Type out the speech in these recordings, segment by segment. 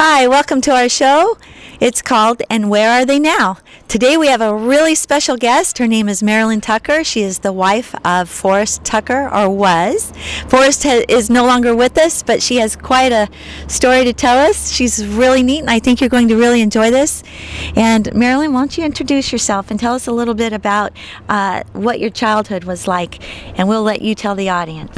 Hi, welcome to our show. It's called And Where Are They Now? Today we have a really special guest. Her name is Marilyn Tucker. She is the wife of Forrest Tucker, or was. Forrest is no longer with us, but she has quite a story to tell us. She's really neat, and I think you're going to really enjoy this. And Marilyn, why don't you introduce yourself and tell us a little bit about what your childhood was like, and we'll let you tell the audience.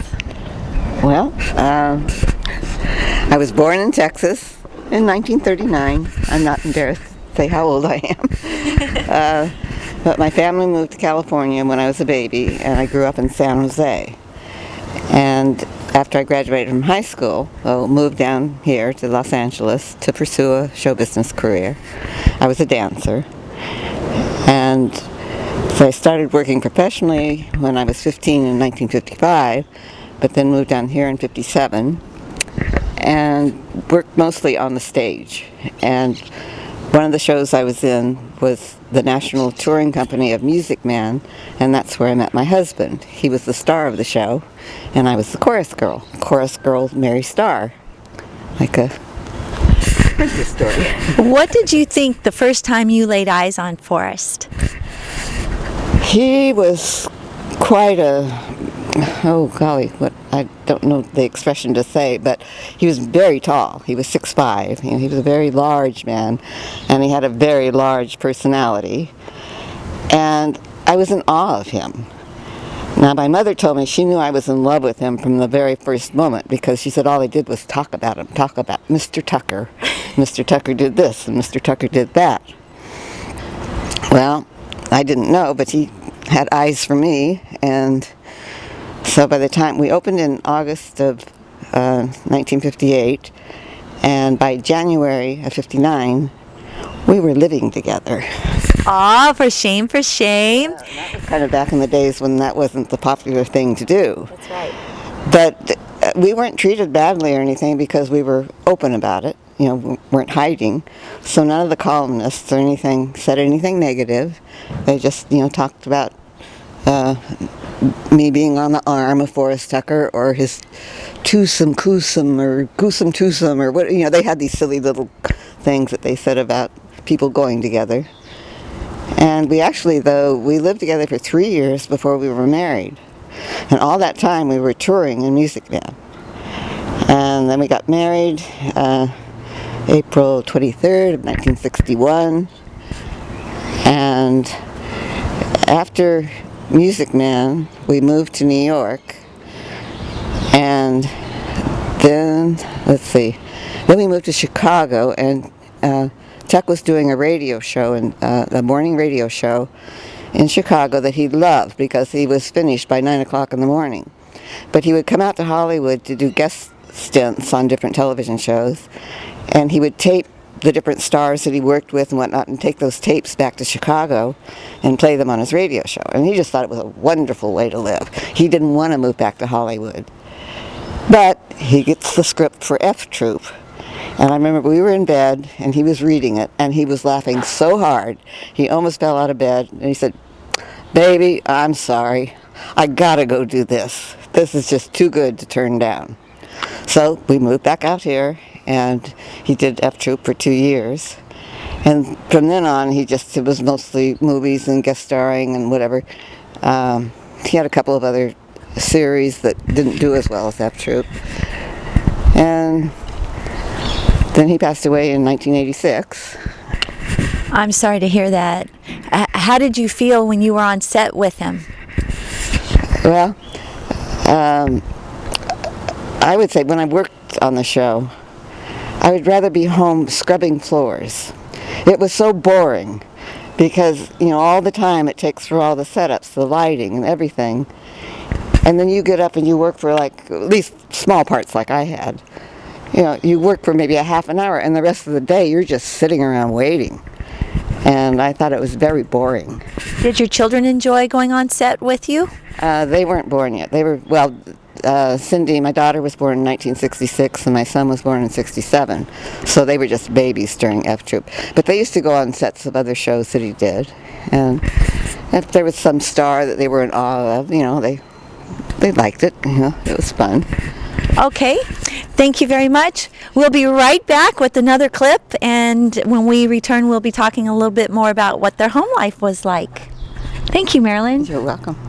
Well, I was born in Texas in 1939. I'm not embarrassed to say how old I am. But my family moved to California when I was a baby, and I grew up in San Jose. And after I graduated from high school, I moved down here to Los Angeles to pursue a show business career. I was a dancer. And so I started working professionally when I was 15 in 1955, but then moved down here in 57 and worked mostly on the stage. And one of the shows I was in was the National Touring Company of Music Man, and that's where I met my husband. He was the star of the show, and I was the chorus girl. Chorus girl Mary Starr, like a princess story. What did you think the first time you laid eyes on Forrest? He was quite oh golly, what I don't know the expression to say, but he was very tall. He was 6'5". He was a very large man, and he had a very large personality. And I was in awe of him. Now, my mother told me she knew I was in love with him from the very first moment, because she said all I did was talk about him, talk about Mr. Tucker. Mr. Tucker did this, and Mr. Tucker did that. Well, I didn't know, but he had eyes for me, and so by the time we opened in August of 1958, and by January of 59, we were living together. Aw, for shame, for shame. Yeah, that was kind of back in the days when that wasn't the popular thing to do. That's right. But we weren't treated badly or anything because we were open about it. You know, we weren't hiding. So none of the columnists or anything said anything negative. They just, talked about me being on the arm of Forrest Tucker, or his twosome coosome, or goosome twosome, or what, they had these silly little things that they said about people going together. And we actually, though, we lived together for 3 years before we were married. And all that time we were touring in Music Man. And then we got married April 23rd of 1961. And after Music Man, we moved to New York, and then, then we moved to Chicago, and Chuck was doing a radio show, a morning radio show in Chicago that he loved because he was finished by 9 o'clock in the morning. But he would come out to Hollywood to do guest stints on different television shows, and he would tape the different stars that he worked with and whatnot, and take those tapes back to Chicago and play them on his radio show. And he just thought it was a wonderful way to live. He didn't want to move back to Hollywood. But he gets the script for F Troop. And I remember we were in bed, and he was reading it, and he was laughing so hard, he almost fell out of bed, and he said, "Baby, I'm sorry. I gotta go do this. This is just too good to turn down." So we moved back out here, and he did F Troop for 2 years. And from then on, it was mostly movies and guest starring and whatever. He had a couple of other series that didn't do as well as F Troop. And then he passed away in 1986. I'm sorry to hear that. How did you feel when you were on set with him? Well, I would say when I worked on the show, I would rather be home scrubbing floors. It was so boring because, all the time it takes for all the setups, the lighting and everything. And then you get up and you work for at least small parts like I had. You work for maybe a half an hour, and the rest of the day you're just sitting around waiting. And I thought it was very boring. Did your children enjoy going on set with you? They weren't born yet. They were, Cindy, my daughter, was born in 1966, and my son was born in 67. So they were just babies during F Troop. But they used to go on sets of other shows that he did. And if there was some star that they were in awe of, they liked it. It was fun. Okay, thank you very much. We'll be right back with another clip, and when we return, we'll be talking a little bit more about what their home life was like. Thank you, Marilyn. You're welcome.